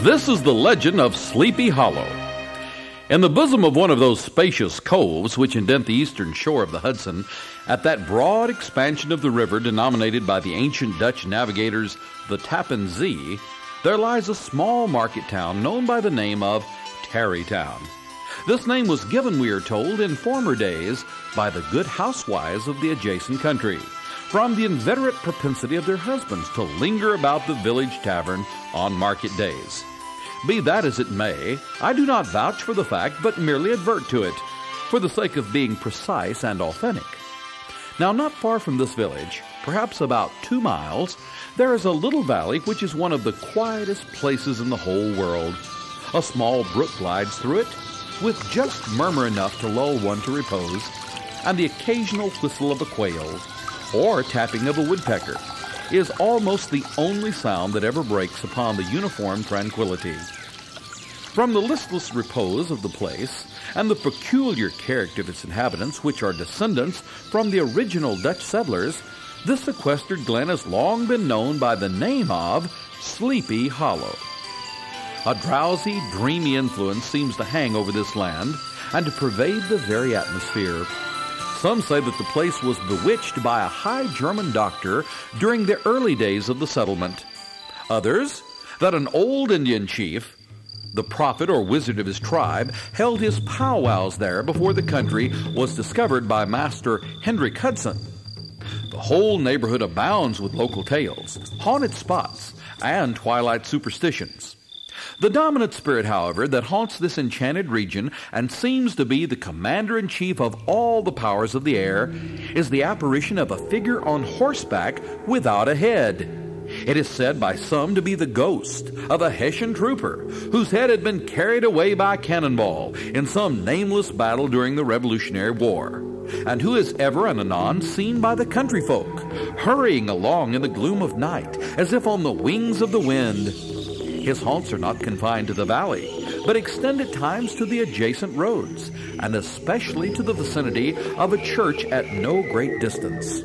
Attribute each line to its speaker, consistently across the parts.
Speaker 1: This is the legend of Sleepy Hollow. In the bosom of one of those spacious coves which indent the eastern shore of the Hudson, at that broad expansion of the river denominated by the ancient Dutch navigators the Tappan Zee, there lies a small market town known by the name of Tarrytown. This name was given, we are told, in former days by the good housewives of the adjacent country, from the inveterate propensity of their husbands to linger about the village tavern on market days. Be that as it may, I do not vouch for the fact, but merely advert to it, for the sake of being precise and authentic. Now, not far from this village, perhaps about 2 miles, there is a little valley which is one of the quietest places in the whole world. A small brook glides through it, with just murmur enough to lull one to repose, and the occasional whistle of a quail, or tapping of a woodpecker, is almost the only sound that ever breaks upon the uniform tranquility. From the listless repose of the place and the peculiar character of its inhabitants, which are descendants from the original Dutch settlers, this sequestered glen has long been known by the name of Sleepy Hollow. A drowsy, dreamy influence seems to hang over this land and to pervade the very atmosphere. Some say that the place was bewitched by a high German doctor during the early days of the settlement. Others, that an old Indian chief, the prophet or wizard of his tribe, held his powwows there before the country was discovered by Master Hendrik Hudson. The whole neighborhood abounds with local tales, haunted spots, and twilight superstitions. The dominant spirit, however, that haunts this enchanted region and seems to be the commander-in-chief of all the powers of the air is the apparition of a figure on horseback without a head. It is said by some to be the ghost of a Hessian trooper whose head had been carried away by a cannonball in some nameless battle during the Revolutionary War, and who is ever and anon seen by the country folk, hurrying along in the gloom of night as if on the wings of the wind. His haunts are not confined to the valley, but extend at times to the adjacent roads, and especially to the vicinity of a church at no great distance.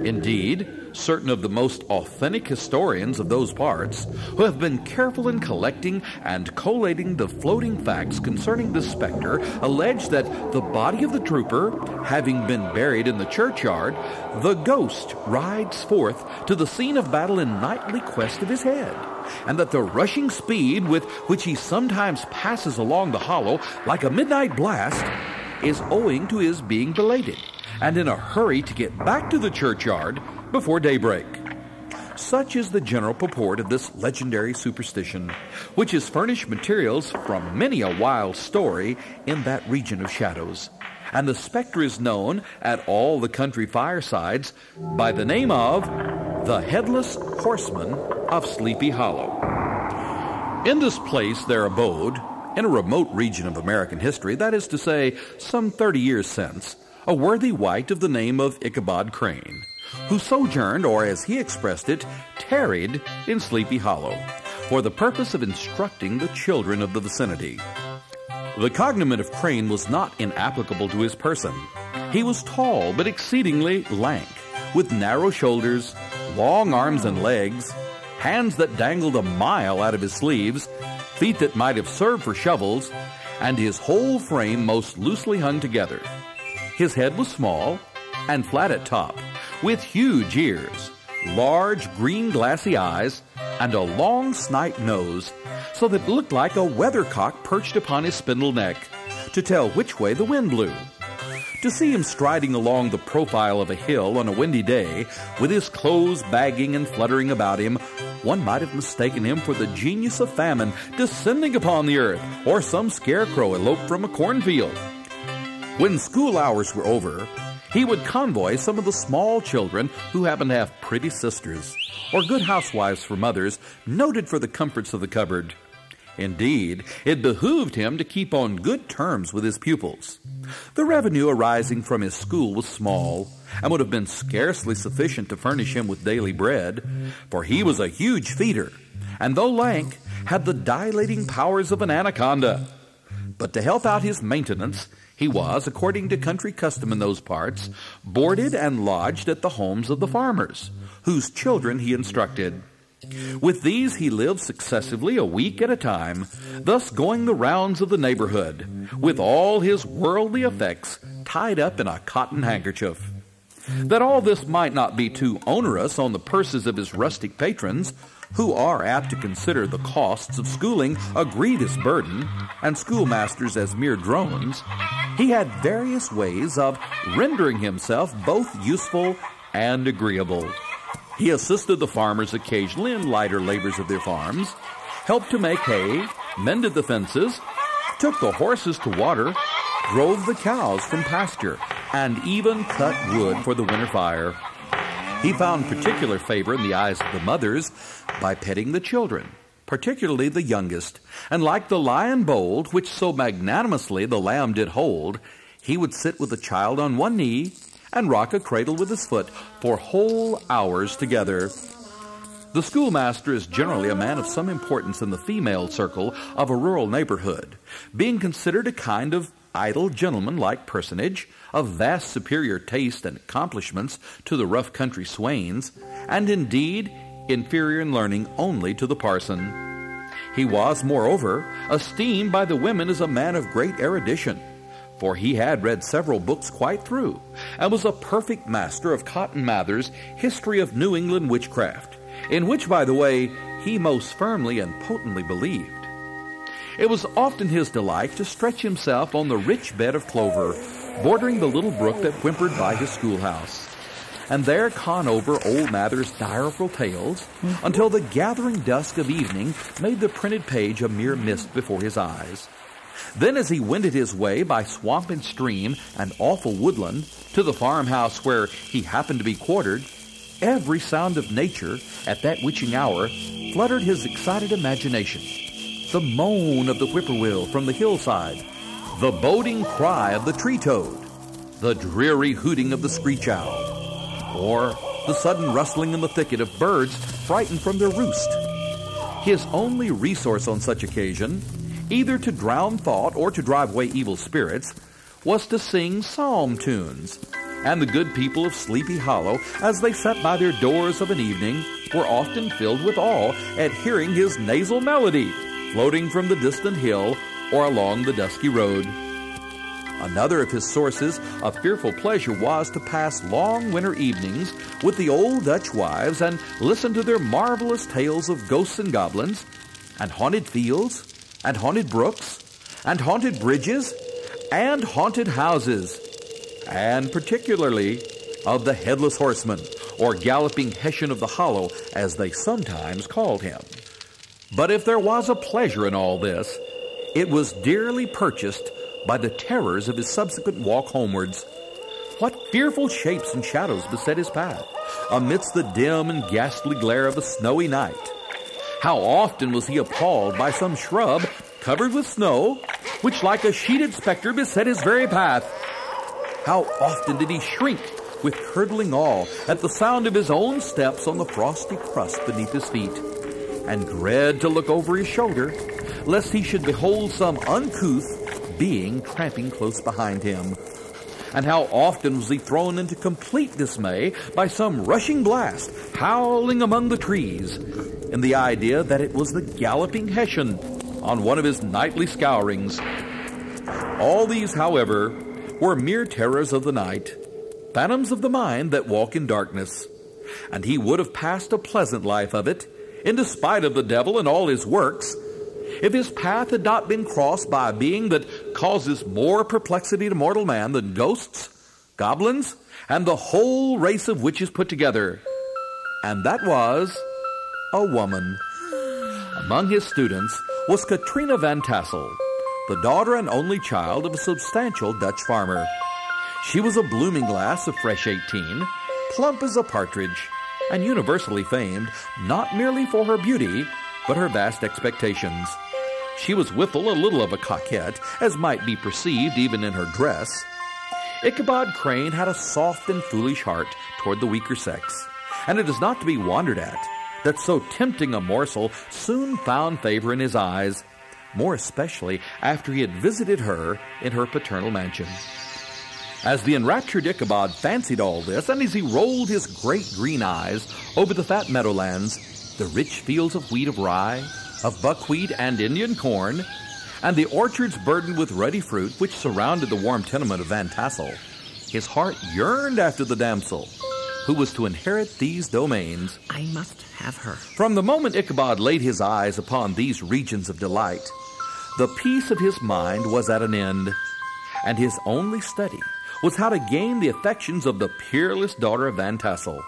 Speaker 1: Indeed, certain of the most authentic historians of those parts, who have been careful in collecting and collating the floating facts concerning this specter, allege that the body of the trooper, having been buried in the churchyard, the ghost rides forth to the scene of battle in nightly quest of his head, and that the rushing speed with which he sometimes passes along the hollow like a midnight blast is owing to his being belated and in a hurry to get back to the churchyard before daybreak. Such is the general purport of this legendary superstition, which has furnished materials from many a wild story in that region of shadows. And the specter is known at all the country firesides by the name of the Headless Horseman of Sleepy Hollow. In this place there abode, in a remote region of American history, that is to say, some 30 years since, a worthy wight of the name of Ichabod Crane, who sojourned, or as he expressed it, tarried in Sleepy Hollow, for the purpose of instructing the children of the vicinity. The cognomen of Crane was not inapplicable to his person. He was tall but exceedingly lank, with narrow shoulders, long arms and legs, hands that dangled a mile out of his sleeves, feet that might have served for shovels, and his whole frame most loosely hung together. His head was small and flat at top, with huge ears, large green glassy eyes, and a long snipe nose, so that it looked like a weathercock perched upon his spindle neck, to tell which way the wind blew. To see him striding along the profile of a hill on a windy day, with his clothes bagging and fluttering about him, one might have mistaken him for the genius of famine descending upon the earth, or some scarecrow eloped from a cornfield. When school hours were over, he would convoy some of the small children who happened to have pretty sisters, or good housewives for mothers, noted for the comforts of the cupboard. Indeed, it behooved him to keep on good terms with his pupils. The revenue arising from his school was small, and would have been scarcely sufficient to furnish him with daily bread, for he was a huge feeder, and though lank, had the dilating powers of an anaconda. But to help out his maintenance, he was, according to country custom in those parts, boarded and lodged at the homes of the farmers, whose children he instructed. With these he lived successively a week at a time, thus going the rounds of the neighborhood, with all his worldly effects tied up in a cotton handkerchief. That all this might not be too onerous on the purses of his rustic patrons, who are apt to consider the costs of schooling a grievous burden, and schoolmasters as mere drones, he had various ways of rendering himself both useful and agreeable. He assisted the farmers occasionally in lighter labors of their farms, helped to make hay, mended the fences, took the horses to water, drove the cows from pasture, and even cut wood for the winter fire. He found particular favor in the eyes of the mothers by petting the children, particularly the youngest, and like the lion bold, which so magnanimously the lamb did hold, he would sit with the child on one knee and rock a cradle with his foot for whole hours together. The schoolmaster is generally a man of some importance in the female circle of a rural neighborhood, being considered a kind of idle gentleman-like personage, of vast superior taste and accomplishments to the rough country swains, and indeed inferior in learning only to the parson. He was, moreover, esteemed by the women as a man of great erudition, for he had read several books quite through, and was a perfect master of Cotton Mather's History of New England Witchcraft, in which, by the way, he most firmly and potently believed. It was often his delight to stretch himself on the rich bed of clover, bordering the little brook that whimpered by his schoolhouse, and there con over old Mather's direful tales until the gathering dusk of evening made the printed page a mere mist before his eyes. Then, as he wended his way by swamp and stream and awful woodland to the farmhouse where he happened to be quartered, every sound of nature at that witching hour fluttered his excited imagination. The moan of the whippoorwill from the hillside, the boding cry of the tree toad, the dreary hooting of the screech owl, or the sudden rustling in the thicket of birds frightened from their roost. His only resource on such occasion, either to drown thought or to drive away evil spirits, was to sing psalm tunes, and the good people of Sleepy Hollow, as they sat by their doors of an evening, were often filled with awe at hearing his nasal melody floating from the distant hill or along the dusky road. Another of his sources of fearful pleasure was to pass long winter evenings with the old Dutch wives and listen to their marvelous tales of ghosts and goblins, and haunted fields, and haunted brooks, and haunted bridges, and haunted houses, and particularly of the Headless Horseman, or Galloping Hessian of the Hollow, as they sometimes called him. But if there was a pleasure in all this, it was dearly purchased by the terrors of his subsequent walk homewards. What fearful shapes and shadows beset his path, amidst the dim and ghastly glare of the snowy night! How often was he appalled by some shrub covered with snow, which like a sheeted specter beset his very path! How often did he shrink with curdling awe at the sound of his own steps on the frosty crust beneath his feet, and dread to look over his shoulder, lest he should behold some uncouth being tramping close behind him. And how often was he thrown into complete dismay by some rushing blast howling among the trees, in the idea that it was the Galloping Hessian on one of his nightly scourings. All these, however, were mere terrors of the night, phantoms of the mind that walk in darkness, and he would have passed a pleasant life of it, in despite of the devil and all his works, if his path had not been crossed by a being that causes more perplexity to mortal man than ghosts, goblins, and the whole race of witches put together. And that was a woman. Among his students was Katrina Van Tassel, the daughter and only child of a substantial Dutch farmer. She was a blooming lass of fresh 18, plump as a partridge, and universally famed not merely for her beauty, but her vast expectations. She was withal a little of a coquette, as might be perceived even in her dress. Ichabod Crane had a soft and foolish heart toward the weaker sex, and it is not to be wondered at that so tempting a morsel soon found favor in his eyes, more especially after he had visited her in her paternal mansion. As the enraptured Ichabod fancied all this, and as he rolled his great green eyes over the fat meadowlands, the rich fields of wheat of rye, of buckwheat and Indian corn, and the orchards burdened with ruddy fruit which surrounded the warm tenement of Van Tassel, his heart yearned after the damsel, who was to inherit these domains.
Speaker 2: I must have her.
Speaker 1: From the moment Ichabod laid his eyes upon these regions of delight, the peace of his mind was at an end, and his only study was how to gain the affections of the peerless daughter of Van Tassel.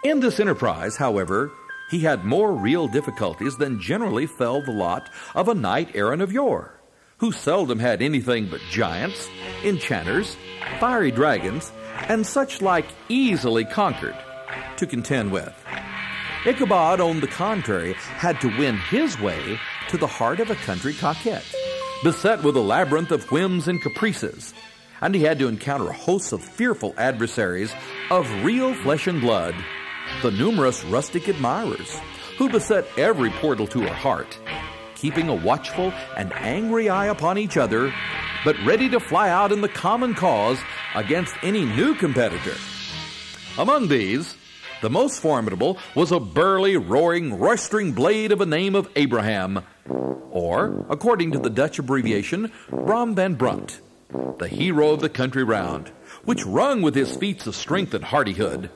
Speaker 1: In this enterprise, however, he had more real difficulties than generally fell the lot of a knight-errant of yore, who seldom had anything but giants, enchanters, fiery dragons, and such like easily conquered to contend with. Ichabod, on the contrary, had to win his way to the heart of a country coquette, beset with a labyrinth of whims and caprices, and he had to encounter hosts of fearful adversaries of real flesh and blood, the numerous rustic admirers who beset every portal to her heart, keeping a watchful and angry eye upon each other, but ready to fly out in the common cause against any new competitor. Among these, the most formidable was a burly, roaring, roistering blade of a name of Abraham, or, according to the Dutch abbreviation, Brom van Brunt, the hero of the country round, which rung with his feats of strength and hardihood.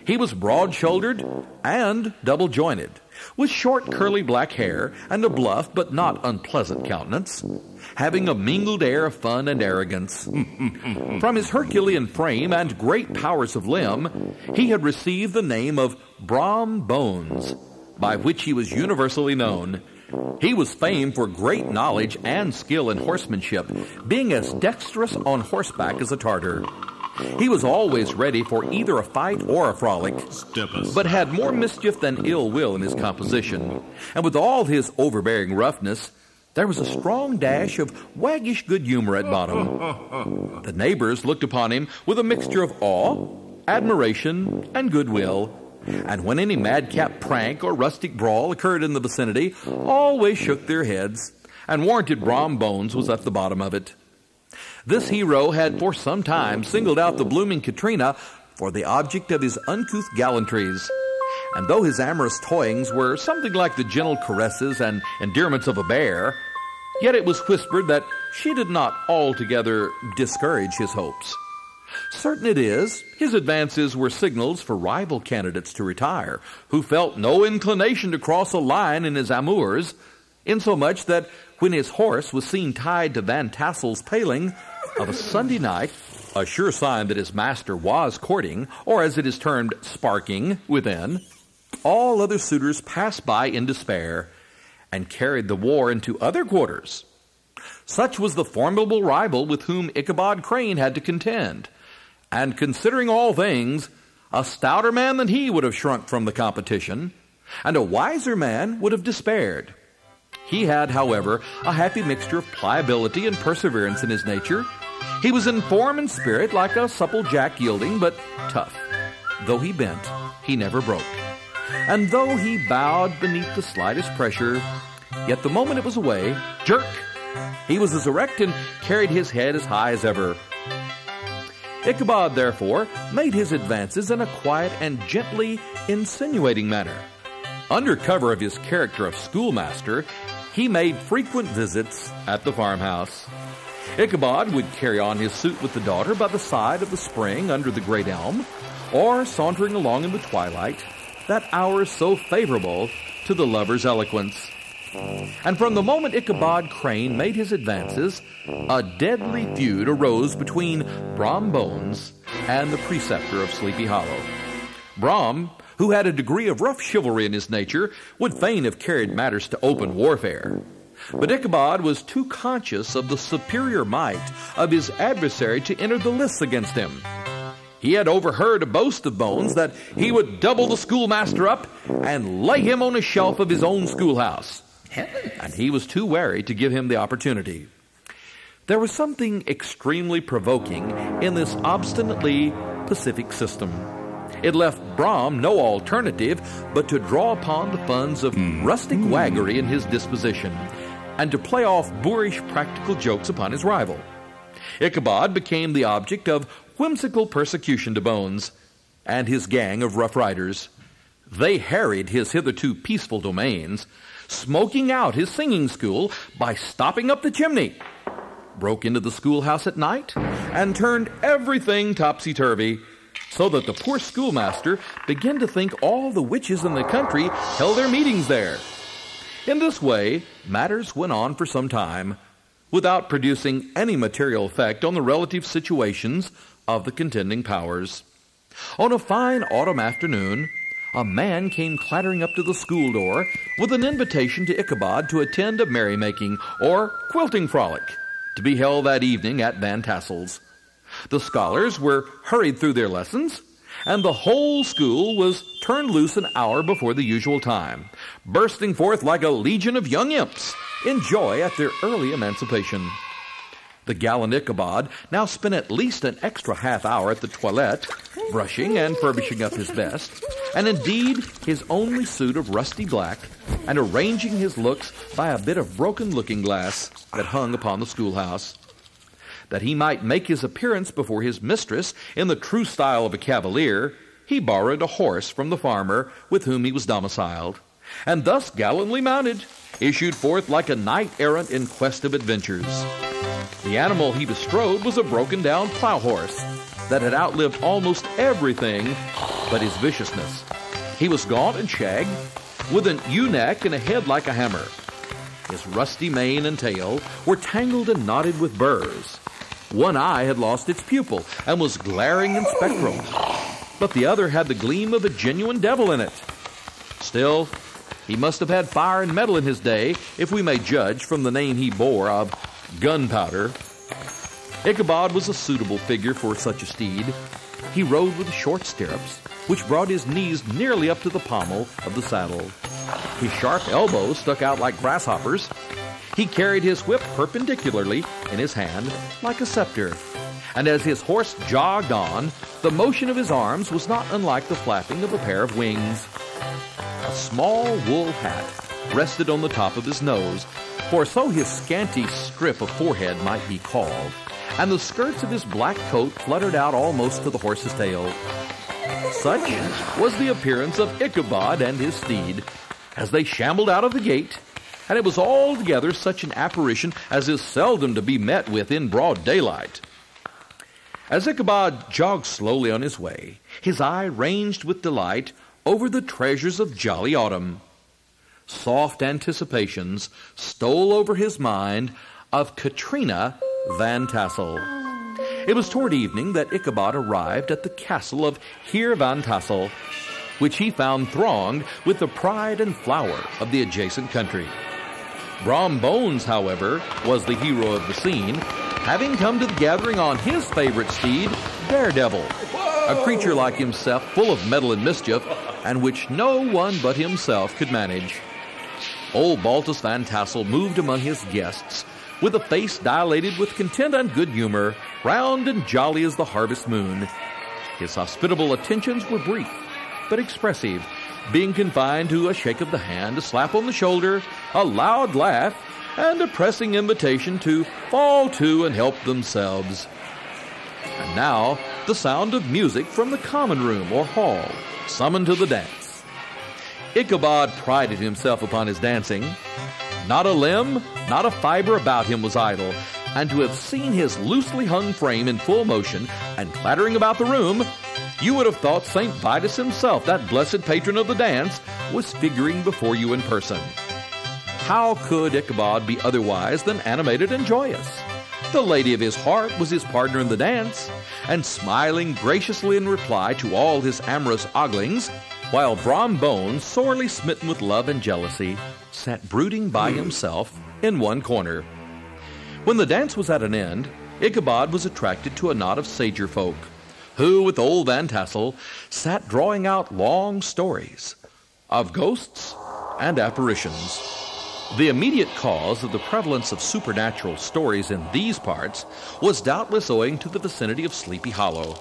Speaker 1: He was broad-shouldered and double-jointed, with short curly black hair and a bluff but not unpleasant countenance, having a mingled air of fun and arrogance. From his Herculean frame and great powers of limb, he had received the name of Brom Bones, by which he was universally known. He was famed for great knowledge and skill in horsemanship, being as dexterous on horseback as a Tartar. He was always ready for either a fight or a frolic, but had more mischief than ill will in his composition. And with all his overbearing roughness, there was a strong dash of waggish good humor at bottom. The neighbors looked upon him with a mixture of awe, admiration, and goodwill, and when any madcap prank or rustic brawl occurred in the vicinity, always shook their heads and warranted Brom Bones was at the bottom of it. This hero had for some time singled out the blooming Katrina for the object of his uncouth gallantries, and though his amorous toyings were something like the gentle caresses and endearments of a bear, yet it was whispered that she did not altogether discourage his hopes. Certain it is, his advances were signals for rival candidates to retire, who felt no inclination to cross a line in his amours, insomuch that when his horse was seen tied to Van Tassel's paling of a Sunday night, a sure sign that his master was courting, or as it is termed, sparking, within, all other suitors passed by in despair and carried the war into other quarters. Such was the formidable rival with whom Ichabod Crane had to contend, and considering all things, a stouter man than he would have shrunk from the competition, and a wiser man would have despaired. He had, however, a happy mixture of pliability and perseverance in his nature. He was in form and spirit like a supple jack yielding, but tough. Though he bent, he never broke. And though he bowed beneath the slightest pressure, yet the moment it was away, jerk! He was as erect and carried his head as high as ever. Ichabod, therefore, made his advances in a quiet and gently insinuating manner. Under cover of his character of schoolmaster, he made frequent visits at the farmhouse. Ichabod would carry on his suit with the daughter by the side of the spring under the great elm, or sauntering along in the twilight, that hour so favorable to the lover's eloquence. And from the moment Ichabod Crane made his advances, a deadly feud arose between Brom Bones and the preceptor of Sleepy Hollow. Brom, who had a degree of rough chivalry in his nature, would fain have carried matters to open warfare. But Ichabod was too conscious of the superior might of his adversary to enter the lists against him. He had overheard a boast of Bones that he would double the schoolmaster up and lay him on a shelf of his own schoolhouse. And he was too wary to give him the opportunity. There was something extremely provoking in this obstinately pacific system. It left Brom no alternative but to draw upon the funds of rustic waggery in his disposition, and to play off boorish practical jokes upon his rival. Ichabod became the object of whimsical persecution to Bones and his gang of rough riders. They harried his hitherto peaceful domains, smoking out his singing school by stopping up the chimney, broke into the schoolhouse at night, and turned everything topsy-turvy, so that the poor schoolmaster began to think all the witches in the country held their meetings there. In this way, matters went on for some time, without producing any material effect on the relative situations of the contending powers. On a fine autumn afternoon, a man came clattering up to the school door with an invitation to Ichabod to attend a merrymaking or quilting frolic to be held that evening at Van Tassel's. The scholars were hurried through their lessons, and the whole school was turned loose an hour before the usual time, bursting forth like a legion of young imps in joy at their early emancipation. The gallant Ichabod now spent at least an extra half hour at the toilette, brushing and furbishing up his vest, and indeed his only suit of rusty black, and arranging his looks by a bit of broken looking-glass that hung upon the schoolhouse. That he might make his appearance before his mistress in the true style of a cavalier, he borrowed a horse from the farmer with whom he was domiciled, and thus gallantly mounted, issued forth like a knight-errant in quest of adventures. The animal he bestrode was a broken-down plow horse that had outlived almost everything but his viciousness. He was gaunt and shagged, with an ewe-neck and a head like a hammer. His rusty mane and tail were tangled and knotted with burrs. One eye had lost its pupil and was glaring and spectral, but the other had the gleam of a genuine devil in it. Still, he must have had fire and metal in his day, if we may judge from the name he bore of Gunpowder. Ichabod was a suitable figure for such a steed. He rode with short stirrups, which brought his knees nearly up to the pommel of the saddle. His sharp elbows stuck out like grasshoppers. He carried his whip perpendicularly in his hand like a scepter, and as his horse jogged on, the motion of his arms was not unlike the flapping of a pair of wings. A small wool hat rested on the top of his nose, for so his scanty strip of forehead might be called, and the skirts of his black coat fluttered out almost to the horse's tail. Such was the appearance of Ichabod and his steed as they shambled out of the gate, and it was altogether such an apparition as is seldom to be met with in broad daylight. As Ichabod jogged slowly on his way, his eye ranged with delight over the treasures of jolly autumn. Soft anticipations stole over his mind of Katrina Van Tassel. It was toward evening that Ichabod arrived at the castle of Heer Van Tassel, which he found thronged with the pride and flower of the adjacent country. Brom Bones, however, was the hero of the scene, having come to the gathering on his favorite steed, Daredevil, a creature like himself full of metal and mischief, and which no one but himself could manage. Old Baltus Van Tassel moved among his guests with a face dilated with content and good humor, round and jolly as the harvest moon. His hospitable attentions were brief but expressive, being confined to a shake of the hand, a slap on the shoulder, a loud laugh, and a pressing invitation to fall to and help themselves. And now the sound of music from the common room or hall summoned to the dance. Ichabod prided himself upon his dancing. Not a limb, not a fiber about him was idle, and to have seen his loosely hung frame in full motion and clattering about the room, you would have thought St. Vitus himself, that blessed patron of the dance, was figuring before you in person. How could Ichabod be otherwise than animated and joyous? The lady of his heart was his partner in the dance, and smiling graciously in reply to all his amorous oglings, while Brom Bones, sorely smitten with love and jealousy, sat brooding by himself in one corner. When the dance was at an end, Ichabod was attracted to a knot of sager folk, who, with old Van Tassel, sat drawing out long stories of ghosts and apparitions. The immediate cause of the prevalence of supernatural stories in these parts was doubtless owing to the vicinity of Sleepy Hollow.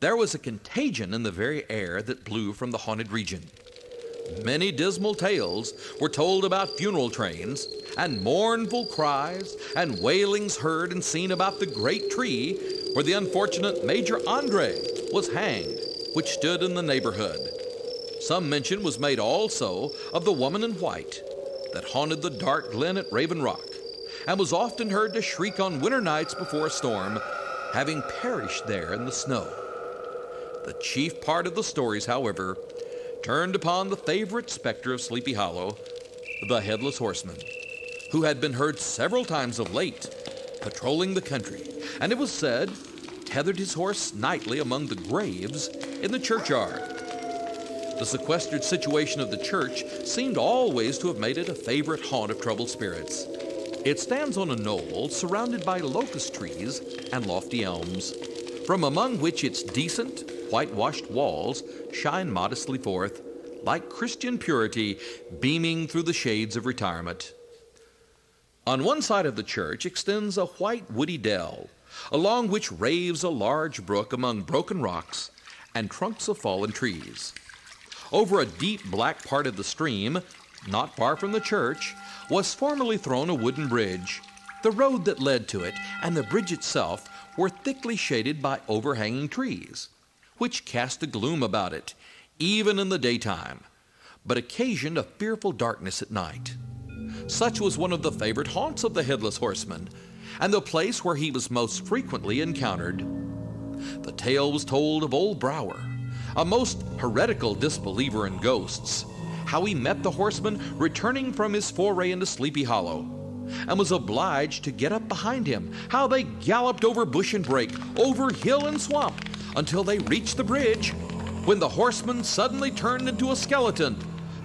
Speaker 1: There was a contagion in the very air that blew from the haunted region. Many dismal tales were told about funeral trains, and mournful cries and wailings heard and seen about the great tree where the unfortunate Major Andre was hanged, which stood in the neighborhood. Some mention was made also of the woman in white that haunted the dark glen at Raven Rock, and was often heard to shriek on winter nights before a storm, having perished there in the snow. The chief part of the stories, however, turned upon the favorite specter of Sleepy Hollow, the Headless Horseman, who had been heard several times of late, patrolling the country, and it was said, tethered his horse nightly among the graves in the churchyard. The sequestered situation of the church seemed always to have made it a favorite haunt of troubled spirits. It stands on a knoll surrounded by locust trees and lofty elms, from among which its decent, whitewashed walls shine modestly forth, like Christian purity beaming through the shades of retirement. On one side of the church extends a white woody dell, along which raves a large brook among broken rocks and trunks of fallen trees. Over a deep black part of the stream, not far from the church, was formerly thrown a wooden bridge. The road that led to it and the bridge itself were thickly shaded by overhanging trees, which cast a gloom about it, even in the daytime, but occasioned a fearful darkness at night. Such was one of the favorite haunts of the Headless Horseman, and the place where he was most frequently encountered. The tale was told of old Brower, a most heretical disbeliever in ghosts, how he met the horseman returning from his foray into Sleepy Hollow, and was obliged to get up behind him, how they galloped over bush and brake, over hill and swamp, until they reached the bridge, when the horseman suddenly turned into a skeleton,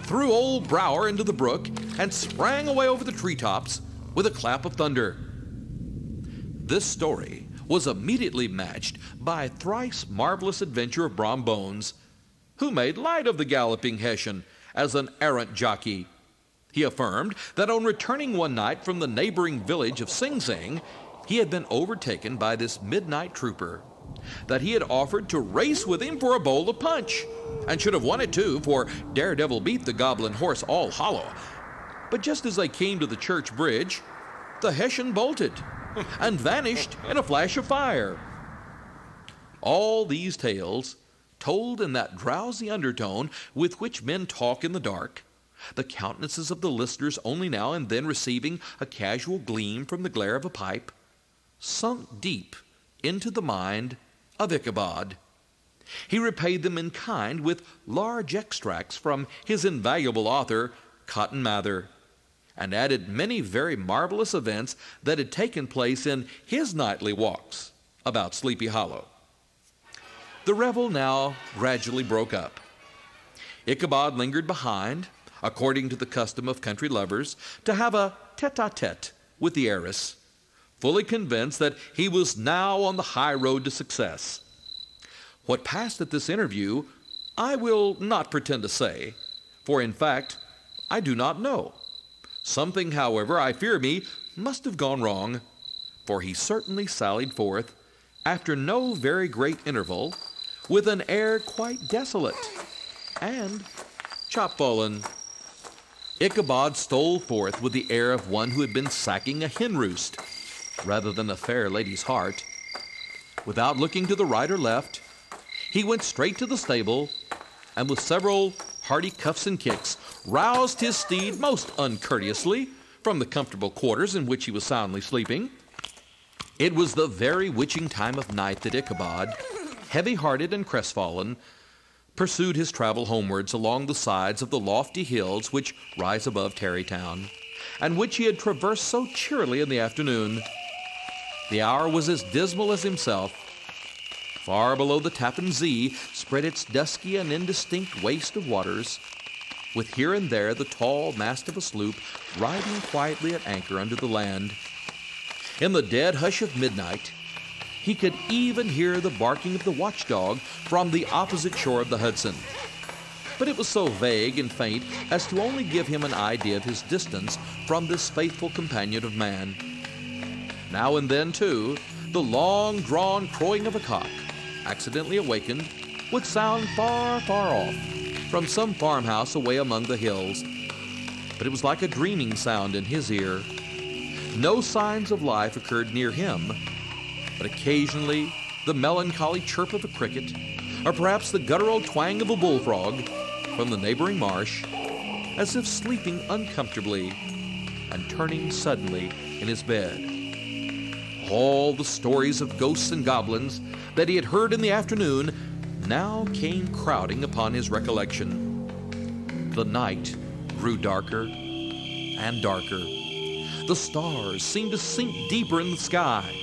Speaker 1: threw old Brower into the brook, and sprang away over the treetops with a clap of thunder. This story was immediately matched by a thrice marvelous adventure of Brom Bones, who made light of the galloping Hessian as an errant jockey. He affirmed that on returning one night from the neighboring village of Sing Sing, he had been overtaken by this midnight trooper, that he had offered to race with him for a bowl of punch, and should have won it too, for Daredevil beat the goblin horse all hollow. But just as they came to the church bridge, the Hessian bolted and vanished in a flash of fire. All these tales, told in that drowsy undertone with which men talk in the dark, the countenances of the listeners only now and then receiving a casual gleam from the glare of a pipe, sunk deep into the mind of Ichabod. He repaid them in kind with large extracts from his invaluable author, Cotton Mather, and added many very marvelous events that had taken place in his nightly walks about Sleepy Hollow. The revel now gradually broke up. Ichabod lingered behind, according to the custom of country lovers, to have a tete-a-tete with the heiress, fully convinced that he was now on the high road to success. What passed at this interview, I will not pretend to say, for in fact, I do not know. Something, however, I fear me, must have gone wrong, for he certainly sallied forth, after no very great interval, with an air quite desolate and chopfallen. Ichabod stole forth with the air of one who had been sacking a hen roost, rather than a fair lady's heart. Without looking to the right or left, he went straight to the stable, and with several hearty cuffs and kicks, roused his steed most uncourteously from the comfortable quarters in which he was soundly sleeping. It was the very witching time of night that Ichabod, heavy-hearted and crestfallen, pursued his travel homewards along the sides of the lofty hills which rise above Tarrytown, and which he had traversed so cheerily in the afternoon. The hour was as dismal as himself. Far below the Tappan Zee spread its dusky and indistinct waste of waters, with here and there the tall mast of a sloop riding quietly at anchor under the land. In the dead hush of midnight, he could even hear the barking of the watchdog from the opposite shore of the Hudson. But it was so vague and faint as to only give him an idea of his distance from this faithful companion of man. Now and then, too, the long-drawn crowing of a cock, accidentally awakened, would sound far, far off
Speaker 2: from some farmhouse away among the hills, but it was like a dreaming sound in his ear. No signs of life occurred near him, but occasionally the melancholy chirp of a cricket, or perhaps the guttural twang of a bullfrog from the neighboring marsh, as if sleeping uncomfortably and turning suddenly in his bed. All the stories of ghosts and goblins that he had heard in the afternoon now came crowding upon his recollection. The night grew darker and darker. The stars seemed to sink deeper in the sky,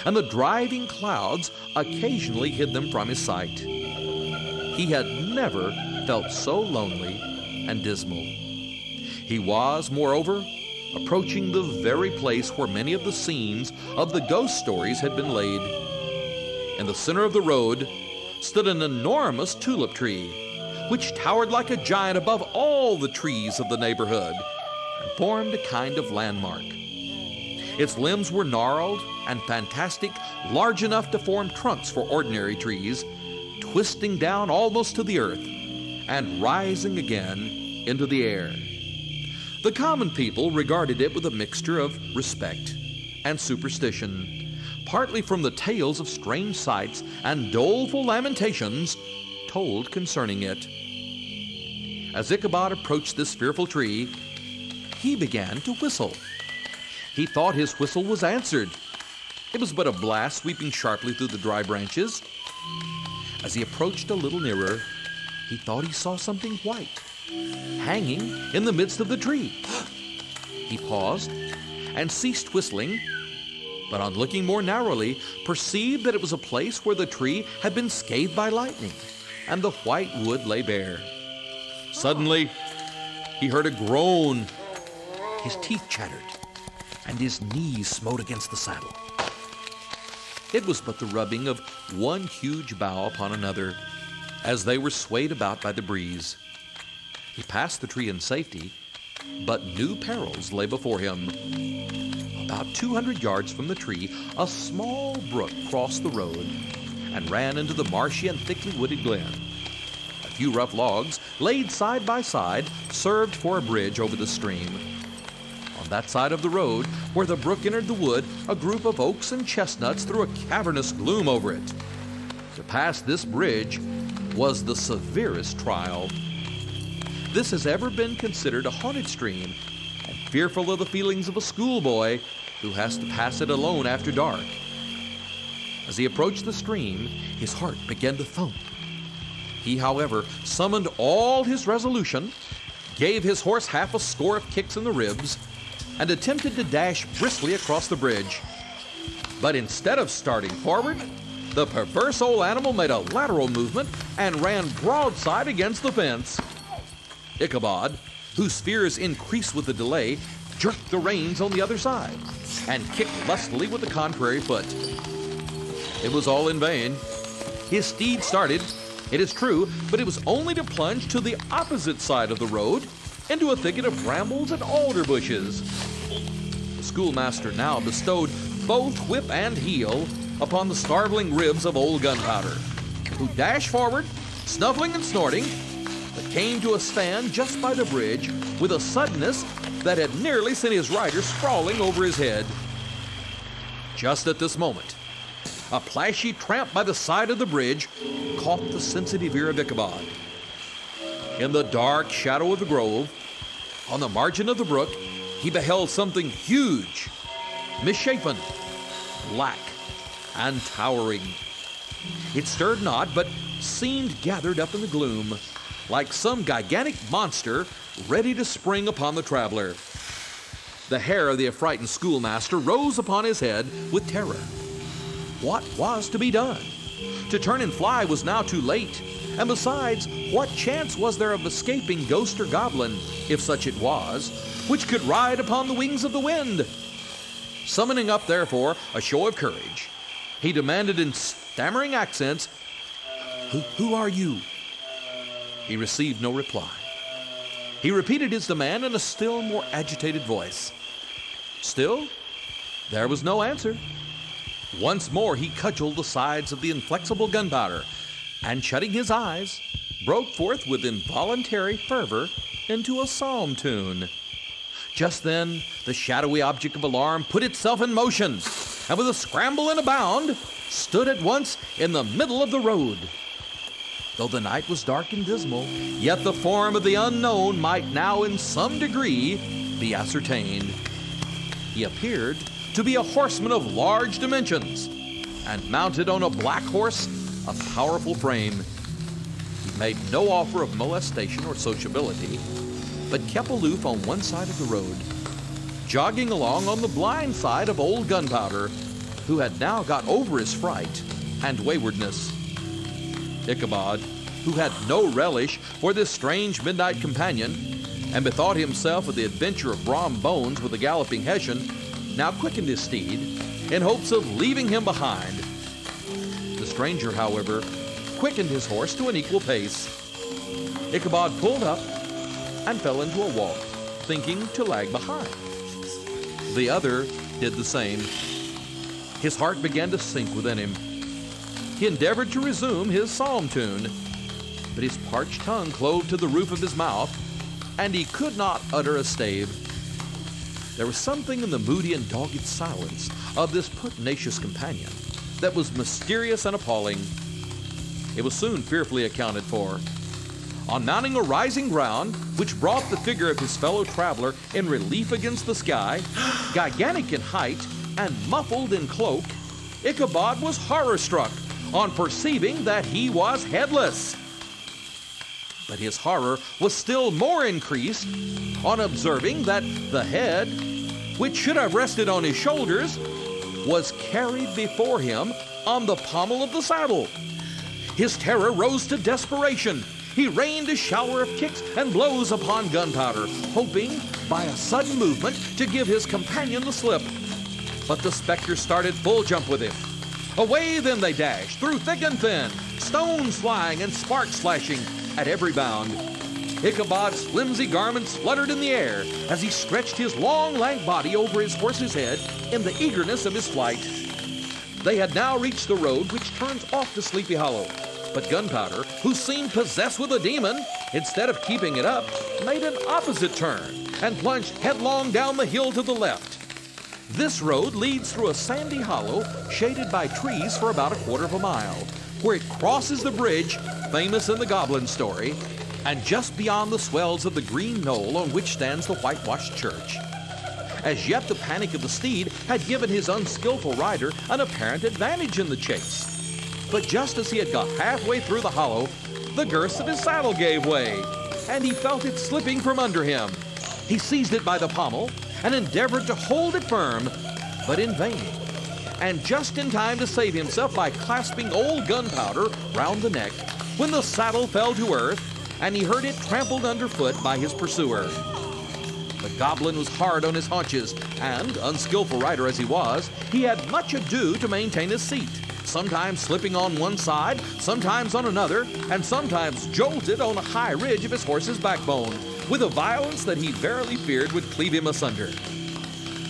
Speaker 2: and the driving clouds occasionally hid them from his sight. He had never felt so lonely and dismal. He was, moreover, approaching the very place where many of the scenes of the ghost stories had been laid. In the center of the road stood an enormous tulip tree, which towered like a giant above all the trees of the neighborhood and formed a kind of landmark. Its limbs were gnarled and fantastic, large enough to form trunks for ordinary trees, twisting down almost to the earth and rising again into the air. The common people regarded it with a mixture of respect and superstition, partly from the tales of strange sights and doleful lamentations told concerning it. As Ichabod approached this fearful tree, he began to whistle. He thought his whistle was answered. It was but a blast sweeping sharply through the dry branches. As he approached a little nearer, he thought he saw something white hanging in the midst of the tree. He paused and ceased whistling, but on looking more narrowly, perceived that it was a place where the tree had been scathed by lightning, and the white wood lay bare. Suddenly, he heard a groan. His teeth chattered, and his knees smote against the saddle. It was but the rubbing of one huge bough upon another, as they were swayed about by the breeze. He passed the tree in safety, but new perils lay before him. About 200 yards from the tree, a small brook crossed the road and ran into the marshy and thickly wooded glen. A few rough logs, laid side by side, served for a bridge over the stream. On that side of the road, where the brook entered the wood, a group of oaks and chestnuts threw a cavernous gloom over it. To pass this bridge was the severest trial. This has ever been considered a haunted stream, and fearful of the feelings of a schoolboy who has to pass it alone after dark. As he approached the stream, his heart began to thump. He, however, summoned all his resolution, gave his horse half a score of kicks in the ribs, and attempted to dash briskly across the bridge. But instead of starting forward, the perverse old animal made a lateral movement and ran broadside against the fence. Ichabod, whose fears increased with the delay, jerked the reins on the other side and kicked lustily with the contrary foot. It was all in vain. His steed started, it is true, but it was only to plunge to the opposite side of the road into a thicket of brambles and alder bushes. The schoolmaster now bestowed both whip and heel upon the starveling ribs of old Gunpowder, who dashed forward, snuffling and snorting, but came to a stand just by the bridge with a suddenness that had nearly sent his rider sprawling over his head. Just at this moment, a plashy tramp by the side of the bridge caught the sensitive ear of Ichabod. In the dark shadow of the grove, on the margin of the brook, he beheld something huge, misshapen, black, and towering. It stirred not, but seemed gathered up in the gloom, like some gigantic monster ready to spring upon the traveler. The hair of the affrighted schoolmaster rose upon his head with terror. What was to be done? To turn and fly was now too late, and besides, what chance was there of escaping ghost or goblin, if such it was, which could ride upon the wings of the wind? Summoning up, therefore, a show of courage, he demanded in stammering accents, Who are you?" He received no reply. He repeated his demand in a still more agitated voice. Still, there was no answer. Once more he cudgeled the sides of the inflexible Gunpowder, and shutting his eyes, broke forth with involuntary fervor into a psalm tune. Just then, the shadowy object of alarm put itself in motion, and with a scramble and a bound, stood at once in the middle of the road. Though the night was dark and dismal, yet the form of the unknown might now in some degree be ascertained. He appeared to be a horseman of large dimensions, and mounted on a black horse of powerful frame. He made no offer of molestation or sociability, but kept aloof on one side of the road, jogging along on the blind side of old Gunpowder, who had now got over his fright and waywardness. Ichabod, who had no relish for this strange midnight companion, and bethought himself of the adventure of Brom Bones with the galloping Hessian, now quickened his steed in hopes of leaving him behind. The stranger, however, quickened his horse to an equal pace. Ichabod pulled up and fell into a walk, thinking to lag behind. The other did the same. His heart began to sink within him. He endeavored to resume his psalm tune, but his parched tongue clove to the roof of his mouth, and he could not utter a stave. There was something in the moody and dogged silence of this pugnacious companion that was mysterious and appalling. It was soon fearfully accounted for. On mounting a rising ground, which brought the figure of his fellow traveler in relief against the sky, gigantic in height and muffled in cloak, Ichabod was horror-struck on perceiving that he was headless. But his horror was still more increased on observing that the head, which should have rested on his shoulders, was carried before him on the pommel of the saddle. His terror rose to desperation. He rained a shower of kicks and blows upon Gunpowder, hoping by a sudden movement to give his companion the slip. But the specter started full jump with him. Away then they dashed, through thick and thin, stones flying and sparks flashing at every bound. Ichabod's flimsy garments fluttered in the air as he stretched his long, lank body over his horse's head in the eagerness of his flight. They had now reached the road which turns off to Sleepy Hollow, but Gunpowder, who seemed possessed with a demon, instead of keeping it up, made an opposite turn and plunged headlong down the hill to the left. This road leads through a sandy hollow shaded by trees for about a quarter of a mile, where it crosses the bridge famous in the Goblin story, and just beyond the swells of the green knoll on which stands the whitewashed church. As yet the panic of the steed had given his unskillful rider an apparent advantage in the chase. But just as he had got halfway through the hollow, the girths of his saddle gave way, and he felt it slipping from under him. He seized it by the pommel and endeavored to hold it firm, but in vain, and just in time to save himself by clasping old Gunpowder round the neck, when the saddle fell to earth and he heard it trampled underfoot by his pursuer. The goblin was hard on his haunches, and, unskillful rider as he was, he had much ado to maintain his seat, sometimes slipping on one side, sometimes on another, and sometimes jolted on a high ridge of his horse's backbone, with a violence that he verily feared would cleave him asunder.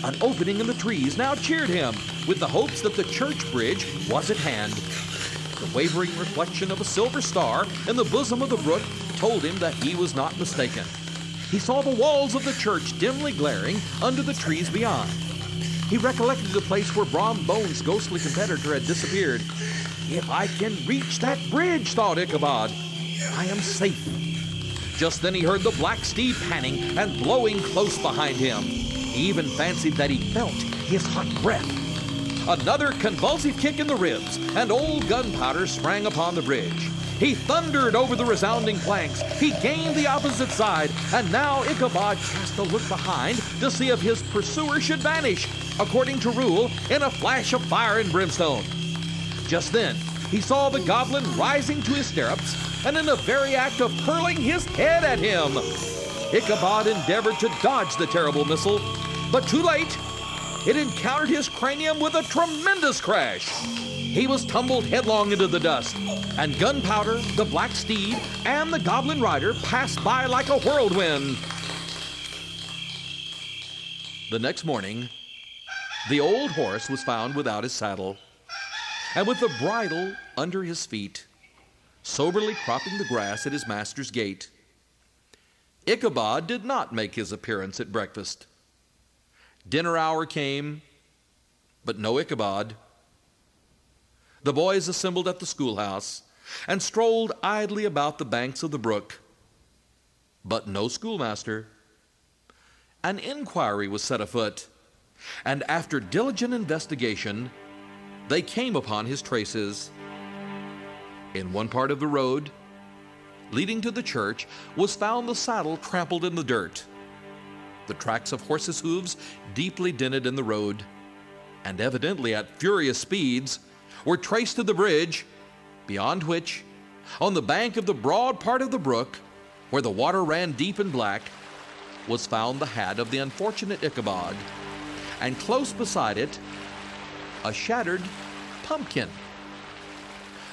Speaker 2: An opening in the trees now cheered him, with the hopes that the church bridge was at hand. The wavering reflection of a silver star in the bosom of the brook told him that he was not mistaken. He saw the walls of the church dimly glaring under the trees beyond. He recollected the place where Brom Bones' ghostly competitor had disappeared. If I can reach that bridge, thought Ichabod, I am safe. Just then he heard the black steed panting and blowing close behind him. He even fancied that he felt his hot breath. Another convulsive kick in the ribs, and old Gunpowder sprang upon the bridge. He thundered over the resounding planks. He gained the opposite side, and now Ichabod cast a look behind to see if his pursuer should vanish, according to rule, in a flash of fire and brimstone. Just then, he saw the goblin rising to his stirrups, and in the very act of hurling his head at him. Ichabod endeavored to dodge the terrible missile, but too late. It encountered his cranium with a tremendous crash. He was tumbled headlong into the dust, and Gunpowder, the black steed, and the goblin rider passed by like a whirlwind. The next morning, the old horse was found without his saddle, and with the bridle under his feet. soberly cropping the grass at his master's gate. Ichabod did not make his appearance at breakfast. Dinner hour came, but no Ichabod. The boys assembled at the schoolhouse and strolled idly about the banks of the brook, but no schoolmaster. An inquiry was set afoot, and after diligent investigation, they came upon his traces. In one part of the road leading to the church was found the saddle trampled in the dirt, the tracks of horses' hooves deeply dented in the road, and evidently at furious speeds, were traced to the bridge, beyond which, on the bank of the broad part of the brook, where the water ran deep and black, was found the hat of the unfortunate Ichabod, and close beside it, a shattered pumpkin.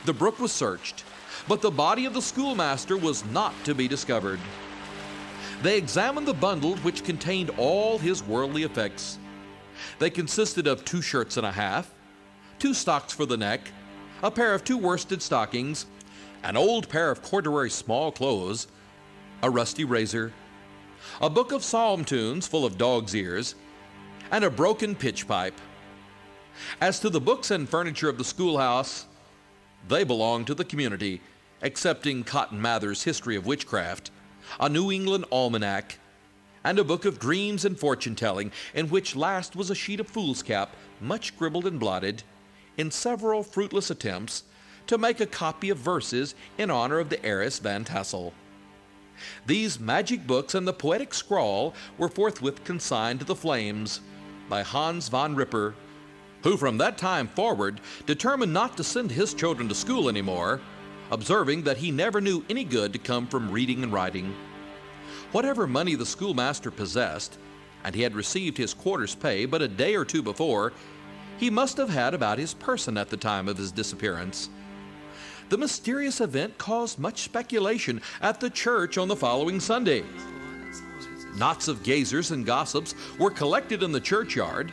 Speaker 2: The brook was searched, but the body of the schoolmaster was not to be discovered. They examined the bundle which contained all his worldly effects. They consisted of 2 shirts and a half, 2 stocks for the neck, a pair of 2 worsted stockings, an old pair of corduroy small clothes, a rusty razor, a book of psalm tunes full of dog's ears, and a broken pitch pipe. As to the books and furniture of the schoolhouse, they belonged to the community, excepting Cotton Mather's History of Witchcraft, a New England almanac, and a book of dreams and fortune-telling, in which last was a sheet of foolscap, much scribbled and blotted, in several fruitless attempts to make a copy of verses in honor of the heiress Van Tassel. These magic books and the poetic scrawl were forthwith consigned to the flames by Hans von Ripper, who from that time forward determined not to send his children to school anymore, observing that he never knew any good to come from reading and writing. Whatever money the schoolmaster possessed, and he had received his quarter's pay but a day or 2 before, he must have had about his person at the time of his disappearance. The mysterious event caused much speculation at the church on the following Sunday. Knots of gazers and gossips were collected in the churchyard,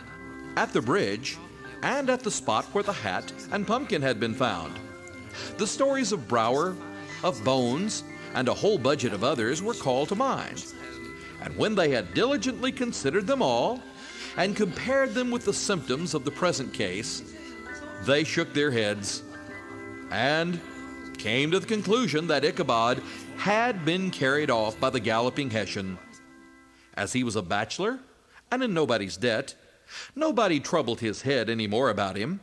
Speaker 2: at the bridge, and at the spot where the hat and pumpkin had been found. The stories of Brower, of Bones, and a whole budget of others were called to mind. And when they had diligently considered them all and compared them with the symptoms of the present case, they shook their heads and came to the conclusion that Ichabod had been carried off by the galloping Hessian. As he was a bachelor and in nobody's debt, nobody troubled his head any more about him.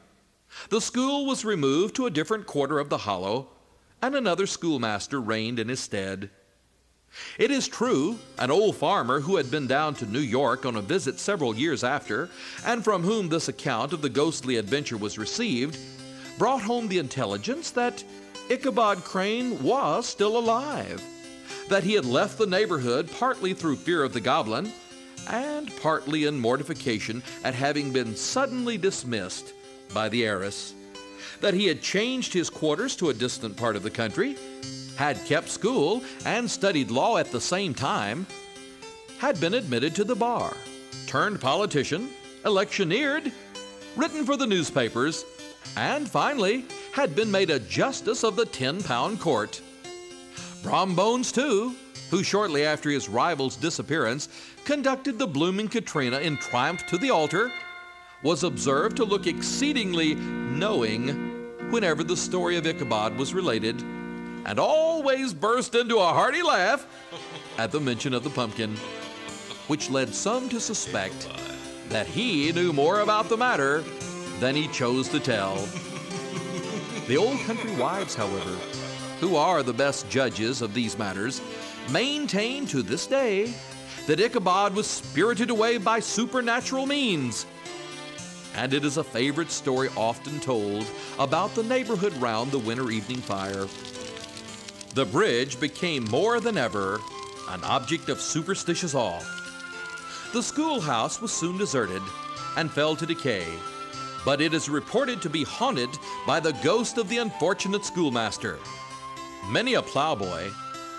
Speaker 2: The school was removed to a different quarter of the hollow, and another schoolmaster reigned in his stead. It is true, an old farmer who had been down to New York on a visit several years after, and from whom this account of the ghostly adventure was received, brought home the intelligence that Ichabod Crane was still alive, that he had left the neighborhood partly through fear of the goblin, and partly in mortification at having been suddenly dismissed by the heiress, that he had changed his quarters to a distant part of the country, had kept school and studied law at the same time, had been admitted to the bar, turned politician, electioneered, written for the newspapers, and finally had been made a justice of the 10-pound court. Brom Bones, too, who shortly after his rival's disappearance conducted the blooming Katrina in triumph to the altar, was observed to look exceedingly knowing whenever the story of Ichabod was related, and always burst into a hearty laugh at the mention of the pumpkin, which led some to suspect that he knew more about the matter than he chose to tell. The old country wives, however, who are the best judges of these matters, maintain to this day that Ichabod was spirited away by supernatural means, and it is a favorite story often told about the neighborhood round the winter evening fire. The bridge became more than ever an object of superstitious awe. The schoolhouse was soon deserted and fell to decay, but it is reported to be haunted by the ghost of the unfortunate schoolmaster. Many a plowboy,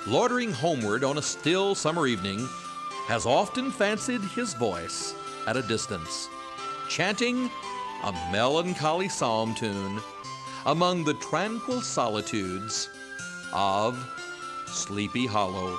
Speaker 2: loitering homeward on a still summer evening, has often fancied his voice at a distance, chanting a melancholy psalm tune among the tranquil solitudes of Sleepy Hollow.